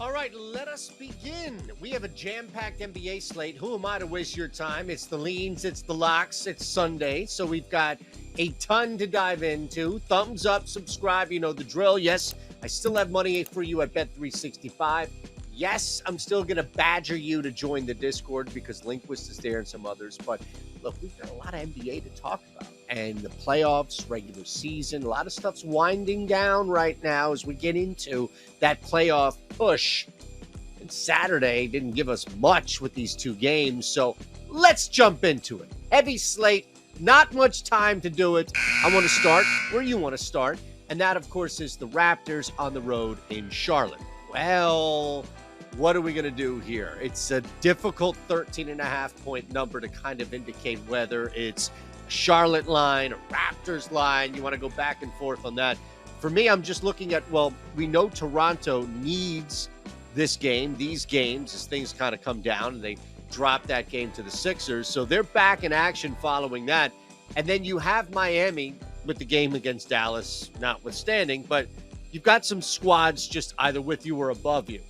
All right, let us begin. We have a jam-packed NBA slate. Who am I to waste your time? It's the leans, it's the locks, it's Sunday. So we've got a ton to dive into. Thumbs up, subscribe, you know the drill. Yes, I still have money for you at Bet365. Yes, I'm still going to badger you to join the Discord because Linquist is there and some others. But look, we've got a lot of NBA to talk about. And the playoffs, regular season, a lot of stuff's winding down right now as we get into that playoff push. And Saturday didn't give us much with these two games. So let's jump into it. Heavy slate, not much time to do it. I want to start where you want to start. And that, of course, is the Raptors on the road in Charlotte. Well, what are we going to do here? It's a difficult 13.5-point number to kind of indicate whether it's a Charlotte line or Raptors line. You want to go back and forth on that. For me, I'm just looking at, well, we know Toronto needs this game, these games, as things kind of come down and they drop that game to the Sixers. So they're back in action following that. And then you have Miami with the game against Dallas notwithstanding, but you've got some squads just either with you or above you.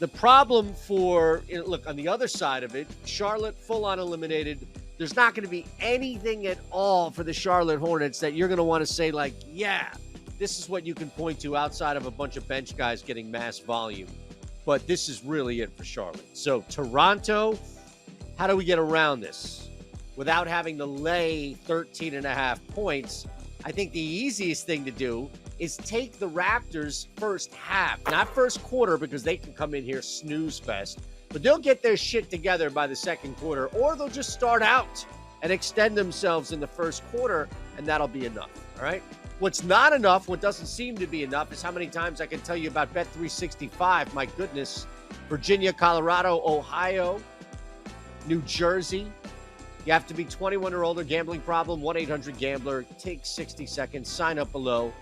The problem for, look, on the other side of it, Charlotte full-on eliminated. There's not going to be anything at all for the Charlotte Hornets that you're going to want to say, like, yeah, this is what you can point to outside of a bunch of bench guys getting mass volume. But this is really it for Charlotte. So Toronto, how do we get around this without having to lay 13.5 points? I think the easiest thing to do is take the Raptors first half, not first quarter, because they can come in here snooze fest, but they'll get their shit together by the second quarter, or they'll just start out and extend themselves in the first quarter, and that'll be enough, all right? What's not enough, what doesn't seem to be enough, is how many times I can tell you about Bet365. My goodness. Virginia, Colorado, Ohio, New Jersey. You have to be 21 or older. Gambling problem, 1-800-GAMBLER. Take 60 seconds. Sign up below.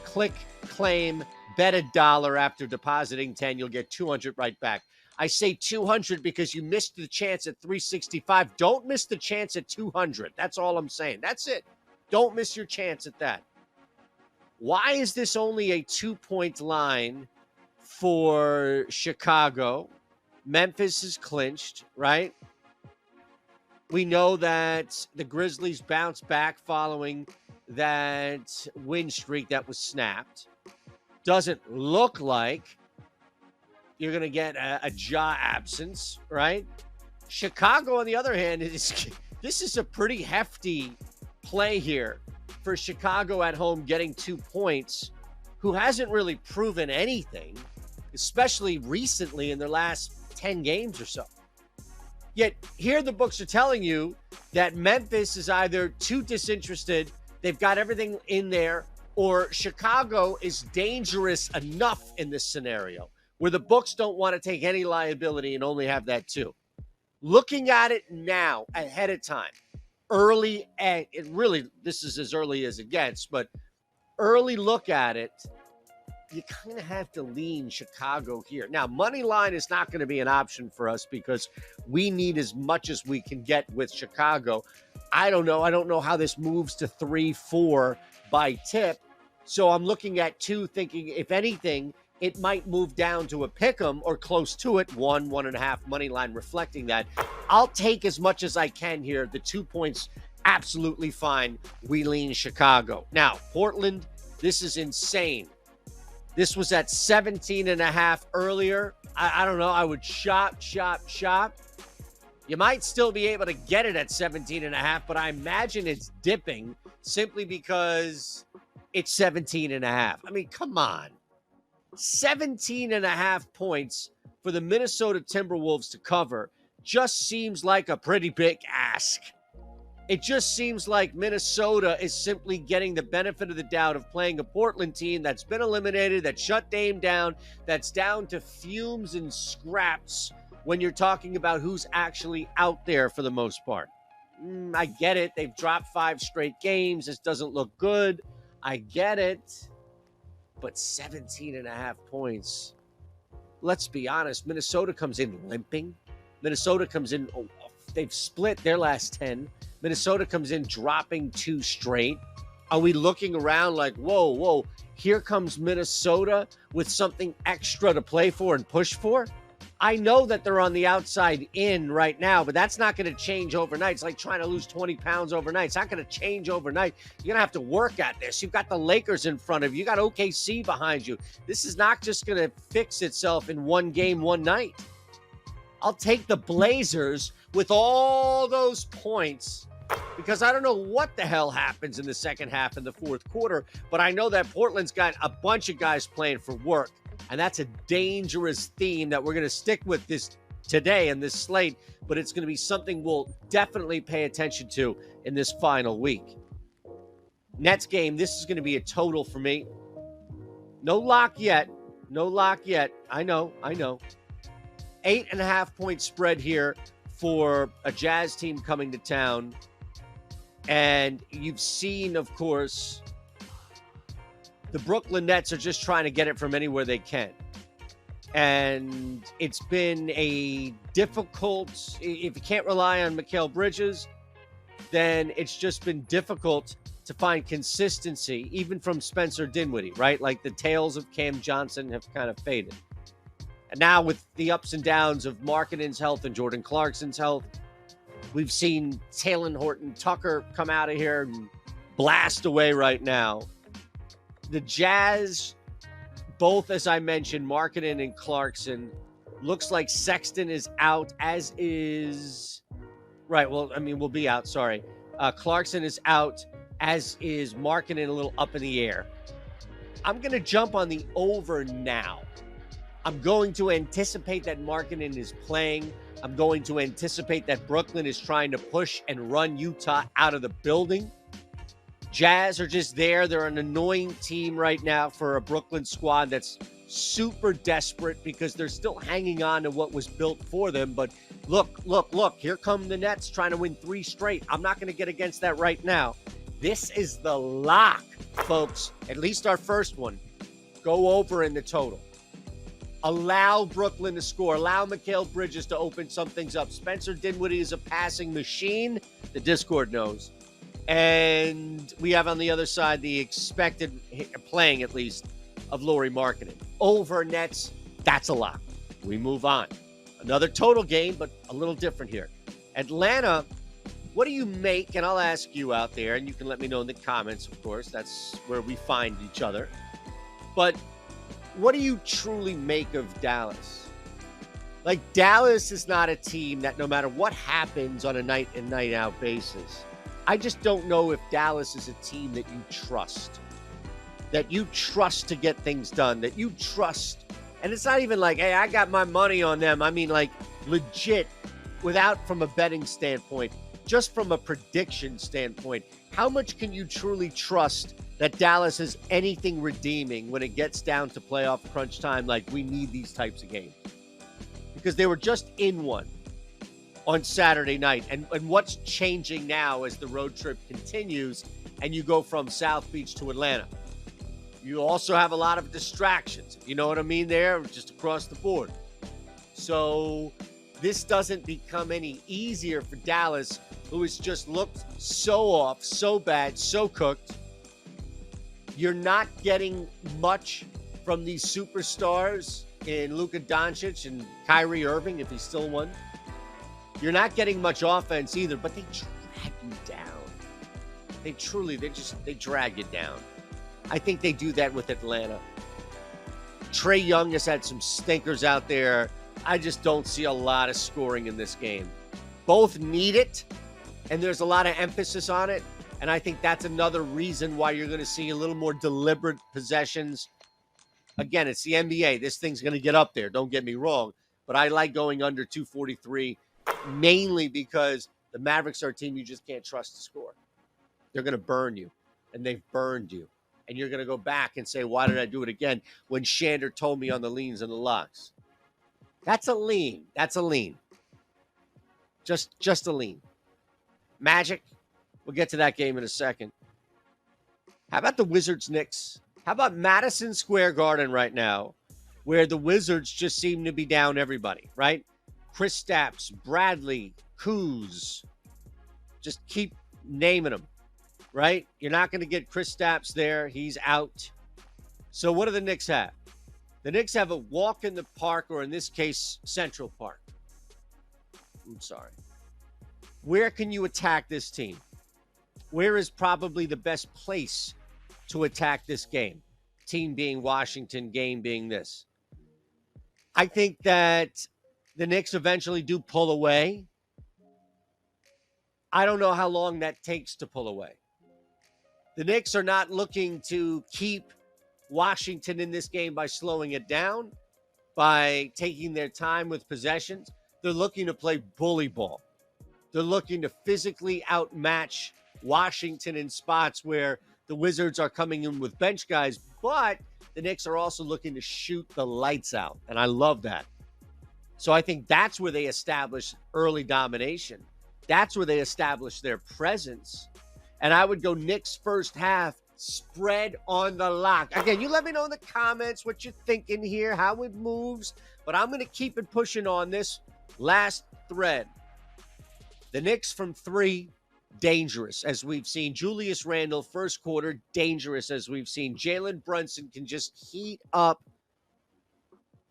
Click, claim, bet $1 after depositing 10. You'll get 200 right back. I say 200 because you missed the chance at 365. Don't miss the chance at 200. That's all I'm saying. That's it. Don't miss your chance at that. Why is this only a 2-point line for Chicago? Memphis is clinched, right? We know that the Grizzlies bounced back following that win streak that was snapped. Doesn't look like you're going to get a Ja absence, right? Chicago, on the other hand, this is a pretty hefty play here for Chicago at home getting 2 points, who hasn't really proven anything, especially recently in their last 10 games or so. Yet here the books are telling you that Memphis is either too disinterested, they've got everything in there, or Chicago is dangerous enough in this scenario where the books don't want to take any liability and only have that too. Looking at it now ahead of time, this is as early as it gets, but early look at it, you kind of have to lean Chicago here. Now, money line is not going to be an option for us because we need as much as we can get with Chicago. I don't know. I don't know how this moves to 3-4 by tip. So I'm looking at 2, thinking, if anything, it might move down to a pick'em or close to it, 1.5 money line reflecting that. I'll take as much as I can here. The 2 points, absolutely fine. We lean Chicago. Now, Portland, this is insane. This was at 17.5 earlier. I don't know. I would shop. You might still be able to get it at 17.5, but I imagine it's dipping simply because it's 17.5. I mean, come on. 17.5 points for the Minnesota Timberwolves to cover just seems like a pretty big ask. It just seems like Minnesota is simply getting the benefit of the doubt of playing a Portland team that's been eliminated, that shut Dame down, that's down to fumes and scraps when you're talking about who's actually out there for the most part. I get it. They've dropped 5 straight games. This doesn't look good. I get it. But 17.5 points. Let's be honest. Minnesota comes in limping. Minnesota comes in, they've split their last 10. Minnesota comes in dropping 2 straight. Are we looking around like, whoa, here comes Minnesota with something extra to play for and push for. I know that they're on the outside in right now, but that's not going to change overnight. It's like trying to lose 20 pounds overnight. It's not going to change overnight. You're going to have to work at this. You've got the Lakers in front of you. You got OKC behind you. This is not just going to fix itself in one game, one night. I'll take the Blazers with all those points because I don't know what the hell happens in the second half and the fourth quarter, but I know that Portland's got a bunch of guys playing for work. And that's a dangerous theme that we're going to stick with this today in this slate, but it's going to be something we'll definitely pay attention to in this final week. Nets game, this is going to be a total for me. No lock yet. No lock yet. I know. 8.5 point spread here for a Jazz team coming to town. And you've seen, of course, the Brooklyn Nets are just trying to get it from anywhere they can. And it's been a difficult, if you can't rely on Mikal Bridges, then it's just been difficult to find consistency, even from Spencer Dinwiddie, right? Like the tails of Cam Johnson have kind of faded. And now with the ups and downs of Markkanen's health and Jordan Clarkson's health, we've seen Talen Horton-Tucker come out of here and blast away right now. The Jazz, both, as I mentioned, Markkanen and Clarkson, looks like Sexton is out, as is... Right, well, I mean, we'll be out, sorry. Clarkson is out, as is Markkanen, a little up in the air. I'm going to jump on the over now. I'm going to anticipate that Markkanen is playing. I'm going to anticipate that Brooklyn is trying to push and run Utah out of the building. Jazz are just there. They're an annoying team right now for a Brooklyn squad that's super desperate because they're still hanging on to what was built for them. But look, here come the Nets trying to win 3 straight. I'm not going to get against that right now. This is the lock, folks. At least our first one. Go over in the total. Allow Brooklyn to score. Allow Mikal Bridges to open some things up. Spencer Dinwiddie is a passing machine. The Discord knows. And we have on the other side the expected playing, at least, of Lauri Markkanen. Over Nets, that's a lock. We move on. Another total game, but a little different here. Atlanta, what do you make? And I'll ask you out there, and you can let me know in the comments, of course. That's where we find each other. But what do you truly make of Dallas? Like, Dallas is not a team that no matter what happens on a night in, night out basis, I just don't know if Dallas is a team that you trust to get things done, that you trust. And it's not even like, hey, I got my money on them. I mean, like, legit, without from a betting standpoint, just from a prediction standpoint, how much can you truly trust that Dallas is anything redeeming when it gets down to playoff crunch time? Like, we need these types of games. Because they were just in one on Saturday night. And what's changing now as the road trip continues and you go from South Beach to Atlanta? You also have a lot of distractions. You know what I mean there? Just across the board. So this doesn't become any easier for Dallas, who has just looked so off, so bad, so cooked. You're not getting much from these superstars in Luka Doncic and Kyrie Irving, if he's still one. You're not getting much offense either, but they drag you down. They drag you down. I think they do that with Atlanta. Trae Young has had some stinkers out there. I just don't see a lot of scoring in this game. Both need it, and there's a lot of emphasis on it. And I think that's another reason why you're going to see a little more deliberate possessions. Again, it's the NBA. This thing's going to get up there. Don't get me wrong. But I like going under 243 mainly because the Mavericks are a team you just can't trust to score. They're going to burn you, and they've burned you. And you're going to go back and say, why did I do it again when Shander told me on the leans and the locks? That's a lean. Just a lean. Magic, we'll get to that game in a second. How about the Wizards-Knicks? How about Madison Square Garden right now, where the Wizards just seem to be down everybody, right? Kristaps, Bradley, Kuz. Just keep naming them, right? You're not going to get Kristaps there. He's out. So what do the Knicks have? The Knicks have a walk in the park, or in this case, Central Park. I'm sorry. Where can you attack this team? Where is probably the best place to attack this game? Team being Washington, game being this. I think that the Knicks eventually do pull away. I don't know how long that takes to pull away. The Knicks are not looking to keep Washington in this game by slowing it down, by taking their time with possessions. They're looking to play bully ball. They're looking to physically outmatch Washington in spots where the Wizards are coming in with bench guys, but the Knicks are also looking to shoot the lights out, and I love that. So I think that's where they establish early domination. That's where they establish their presence. And I would go Knicks first half, spread on the lock. Again, you let me know in the comments what you're thinking here, how it moves, but I'm going to keep it pushing on this last thread. The Knicks from 3, dangerous, as we've seen. Julius Randle, first quarter, dangerous, as we've seen. Jalen Brunson can just heat up.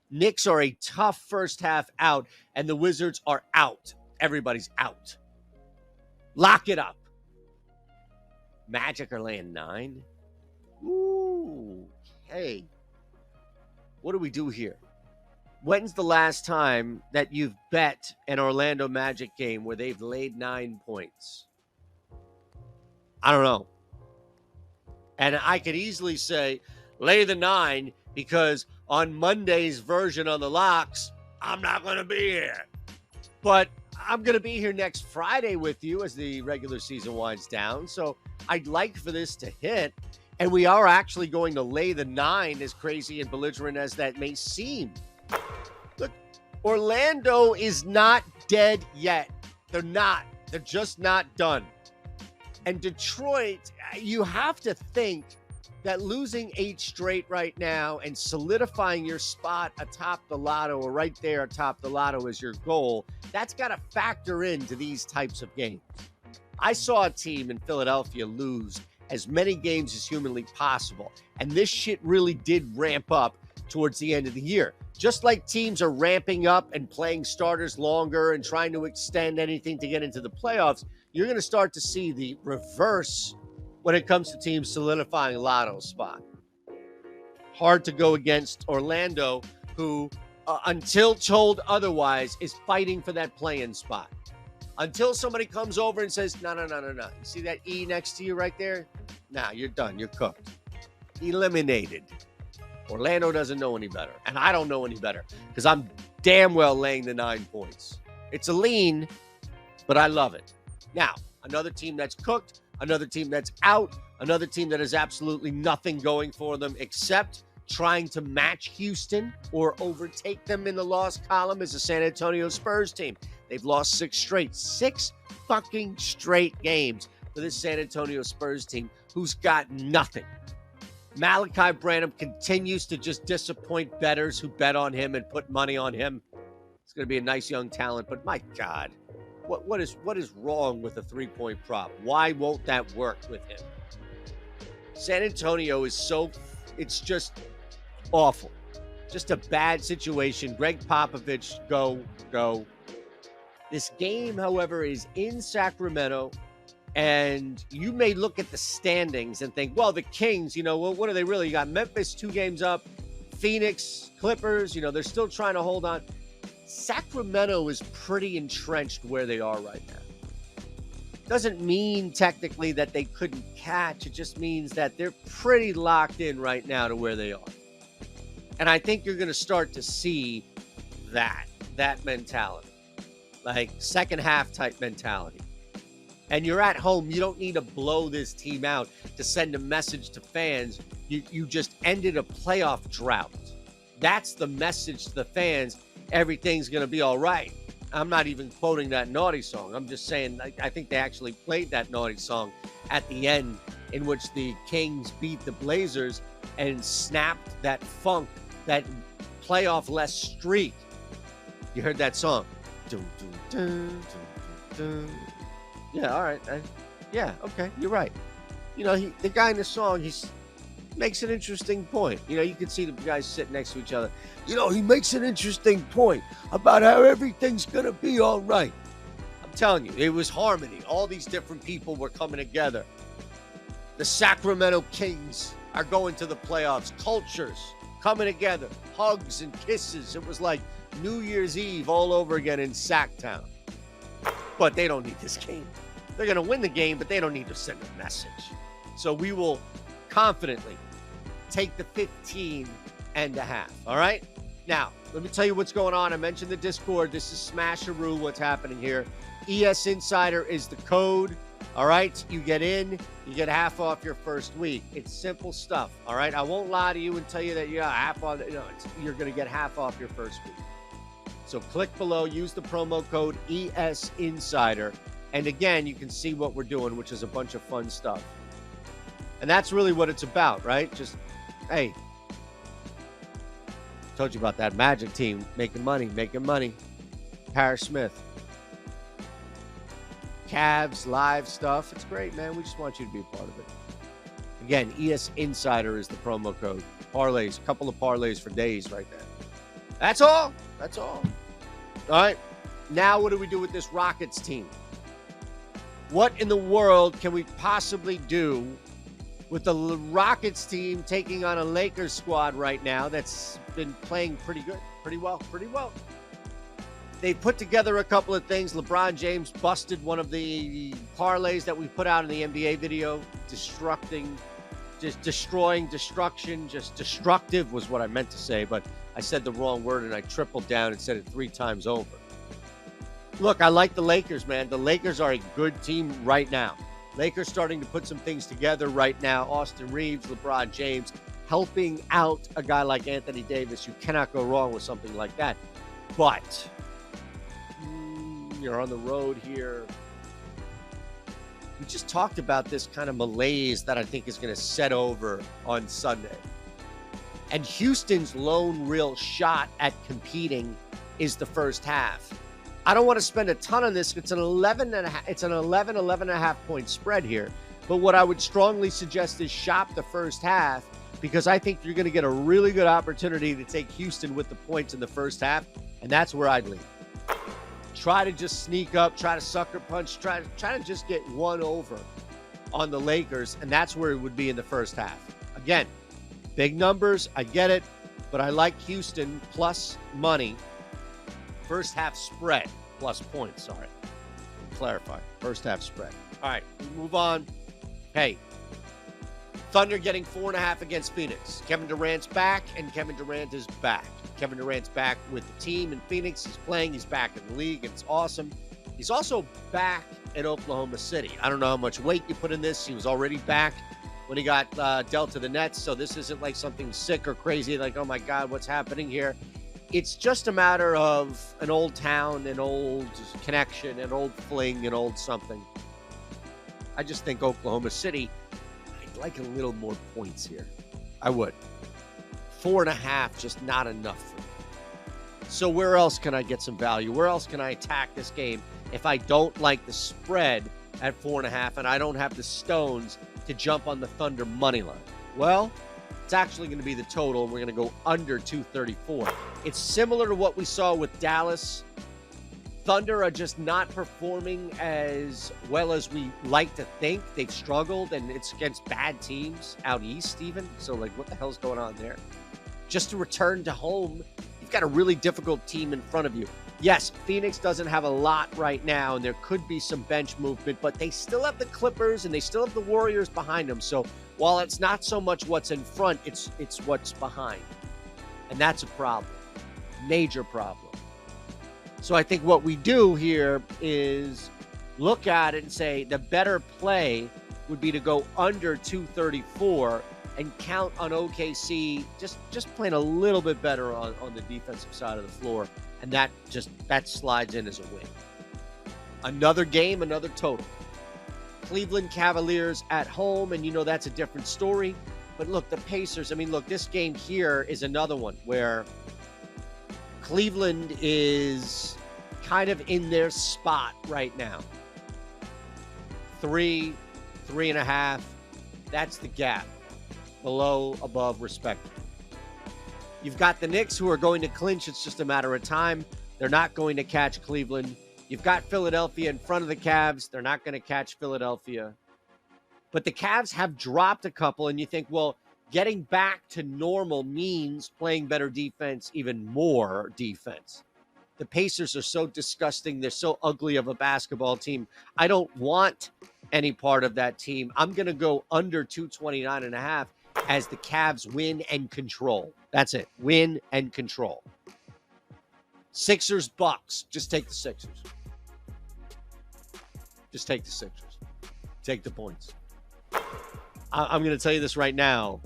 Knicks are a tough first half out, and the Wizards are out. Everybody's out. Lock it up. Magic are laying 9. Ooh, hey. What do we do here? When's the last time that you've bet an Orlando Magic game where they've laid 9 points? I don't know. And I could easily say, lay the 9, because on Monday's version of the locks, I'm not going to be here. But I'm going to be here next Friday with you as the regular season winds down. So I'd like for this to hit. And we are actually going to lay the 9, as crazy and belligerent as that may seem. Look, Orlando is not dead yet. They're not. They're just not done. And Detroit, you have to think that losing 8 straight right now and solidifying your spot atop the lotto, or right there atop the lotto as your goal, that's got to factor into these types of games. I saw a team in Philadelphia lose as many games as humanly possible, and this shit really did ramp up towards the end of the year. Just like teams are ramping up and playing starters longer and trying to extend anything to get into the playoffs, you're going to start to see the reverse when it comes to teams solidifying lotto spot. Hard to go against Orlando, who, until told otherwise, is fighting for that play-in spot. Until somebody comes over and says, no. You see that E next to you right there? Nah, you're done. You're cooked. Eliminated. Orlando doesn't know any better, and I don't know any better, because I'm damn well laying the 9 points. It's a lean, but I love it. Now, another team that's cooked, another team that's out, another team that has absolutely nothing going for them except trying to match Houston or overtake them in the loss column, is the San Antonio Spurs team. They've lost 6 straight. 6 fucking straight games for this San Antonio Spurs team, who's got nothing. Malachi Branham continues to just disappoint bettors who bet on him and put money on him. It's going to be a nice young talent, but my God, what is wrong with a 3-point prop? Why won't that work with him? San Antonio is it's just awful. Just a bad situation. Greg Popovich, go. This game, however, is in Sacramento. And you may look at the standings and think, well, the Kings, what are they really? You got Memphis 2 games up, Phoenix, Clippers, they're still trying to hold on. Sacramento is pretty entrenched where they are right now. Doesn't mean technically that they couldn't catch. It just means that they're pretty locked in right now to where they are. And I think you're going to start to see that mentality, like second half type mentality. And you're at home. You don't need to blow this team out to send a message to fans. You just ended a playoff drought. That's the message to the fans. Everything's going to be all right. I'm not even quoting that Naughty song. I'm just saying I think they actually played that Naughty song at the end, in which the Kings beat the Blazers and snapped that funk, that playoff-less streak. You heard that song? Dun, dun, dun, dun, dun. Yeah, all right. Yeah, okay, you're right. The guy in the song, makes an interesting point. You can see the guys sitting next to each other. He makes an interesting point about how everything's going to be all right. I'm telling you, it was harmony. All these different people were coming together. The Sacramento Kings are going to the playoffs. Cultures coming together. Hugs and kisses. It was like New Year's Eve all over again in Sacktown. But they don't need this game. They're going to win the game, but they don't need to send a message. So we will confidently take the 15 and a half. All right? Now, let me tell you what's going on. I mentioned the Discord. This is Smasheroo, what's happening here. ES Insider is the code. All right? You get in, you get half off your first week. It's simple stuff. All right? I won't lie to you and tell you that half off. You're going to get half off your first week. So click below, use the promo code ES Insider. And again, you can see what we're doing, which is a bunch of fun stuff. And that's really what it's about, right? Just, hey, told you about that Magic team making money. Harris Smith. Cavs, live stuff. It's great, man. We just want you to be a part of it. Again, ES Insider is the promo code. Parlays, a couple of parlays for days right there. That's all. All right. Now what do we do with this Rockets team? What in the world can we possibly do with the Rockets team taking on a Lakers squad right now that's been playing pretty well? They put together a couple of things. LeBron James busted one of the parlays that we put out in the NBA video. Destructive was what I meant to say, but I said the wrong word and I tripled down and said it 3 times over. Look, I like the Lakers, man. The Lakers are a good team right now. Lakers starting to put some things together right now. Austin Reeves, LeBron James, helping out a guy like Anthony Davis. You cannot go wrong with something like that. But you're on the road here. We just talked about this kind of malaise that I think is going to set over on Sunday. And Houston's lone real shot at competing is the first half. I don't want to spend a ton on this. It's an 11 and a half point spread here. But what I would strongly suggest is shop the first half because I think you're going to get a really good opportunity to take Houston with the points in the first half. And that's where I'd lean. Try to just sneak up, try to sucker punch, try to just get one over on the Lakers. And that's where it would be in the first half. Again, big numbers. I get it. But I like Houston plus money. First half spread plus points. Sorry. Clarify. First half spread. All right. We move on. Hey. Thunder getting 4.5 against Phoenix. Kevin Durant's back, and Kevin Durant is back. Kevin Durant's back with the team in Phoenix. He's playing. He's back in the league. It's awesome. He's also back in Oklahoma City. I don't know how much weight you put in this. He was already back when he got dealt to the Nets. So this isn't like something sick or crazy. Like, oh my God, what's happening here? It's just a matter of an old town, an old connection, an old fling, an old something. I just think Oklahoma City, I'd like a little more points here. I would. 4.5, just not enough for me. So where else can I get some value? Where else can I attack this game if I don't like the spread at 4.5 and I don't have the stones to jump on the Thunder money line? Well, it's actually going to be the total, and we're going to go under 234. It's similar to what we saw with Dallas. Thunder are just not performing as well as we like to think. They've struggled, and it's against bad teams out east even. So, like, what the hell's going on there? Just to return to home, you've got a really difficult team in front of you. Yes, Phoenix doesn't have a lot right now, and there could be some bench movement, but they still have the Clippers, and they still have the Warriors behind them. So while it's not so much what's in front, it's what's behind. And that's a problem. Major problem. So I think what we do here is look at it and say the better play would be to go under 234 and count on OKC just playing a little bit better on the defensive side of the floor. And that slides in as a win. Another game, another total. Cleveland Cavaliers at home, and that's a different story. But look, the Pacers, this game here is another one where Cleveland is kind of in their spot right now. 3.5, that's the gap. below, above, respectively. You've got the Knicks who are going to clinch. It's just a matter of time. They're not going to catch Cleveland. You've got Philadelphia in front of the Cavs. They're not going to catch Philadelphia. But the Cavs have dropped a couple, and you think, well, getting back to normal means playing better defense, even more defense. The Pacers are so disgusting. They're so ugly of a basketball team. I don't want any part of that team. I'm going to go under 229.5 as the Cavs win and control. That's it. Win and control. Sixers, Bucks. Just take the Sixers. Just take the Sixers. Take the points. I'm going to tell you this right now.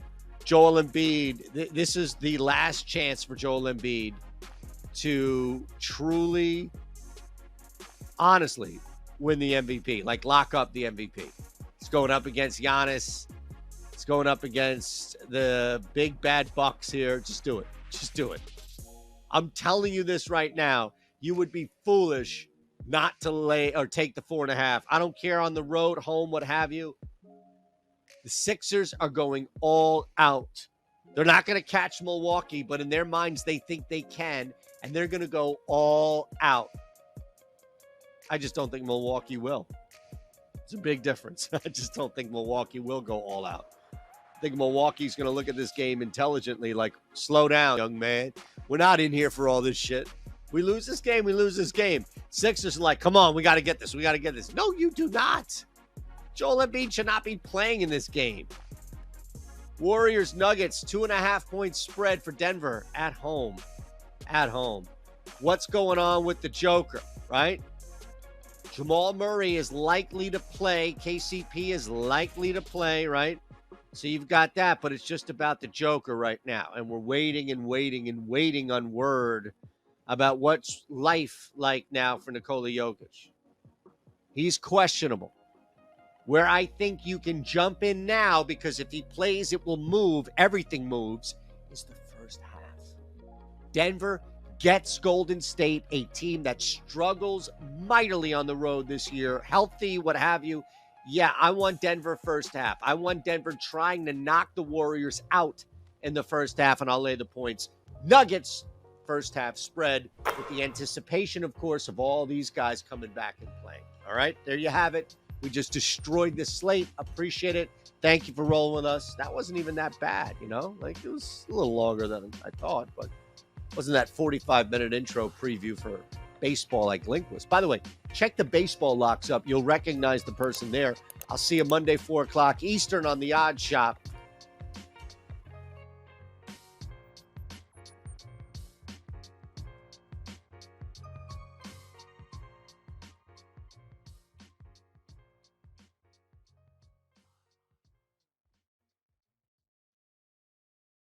Joel Embiid, this is the last chance for Joel Embiid to truly, honestly, win the MVP. Like, lock up the MVP. It's going up against Giannis. It's going up against the big bad Bucks here. Just do it. Just do it. I'm telling you this right now. You would be foolish not to lay or take the 4.5. I don't care on the road, home, what have you. The Sixers are going all out. They're not going to catch Milwaukee, but in their minds, they think they can, and they're going to go all out. I just don't think Milwaukee will. It's a big difference. I just don't think Milwaukee will go all out. I think Milwaukee's going to look at this game intelligently, like, slow down, young man. We're not in here for all this shit. We lose this game, we lose this game. Sixers are like, come on, we got to get this. We got to get this. No, you do not. Joel Embiid should not be playing in this game. Warriors Nuggets, 2.5-point spread for Denver at home. At home. What's going on with the Joker, right? Jamal Murray is likely to play. KCP is likely to play, right? So you've got that, but it's just about the Joker right now. And we're waiting and waiting and waiting on word about what's life like now for Nikola Jokic. He's questionable. Where I think you can jump in now, because if he plays, it will move. Everything moves, is the first half. Denver gets Golden State, a team that struggles mightily on the road this year. Healthy, what have you. Yeah, I want Denver first half. I want Denver trying to knock the Warriors out in the first half, and I'll lay the points. Nuggets, first half spread, with the anticipation, of course, of all these guys coming back and playing. All right, there you have it. We just destroyed the slate. Appreciate it. Thank you for rolling with us. That wasn't even that bad, you know? Like, it was a little longer than I thought, but wasn't that 45-minute intro preview for baseball like Link was. By the way, check the baseball locks up. You'll recognize the person there. I'll see you Monday, 4 o'clock Eastern on the Odd Shop.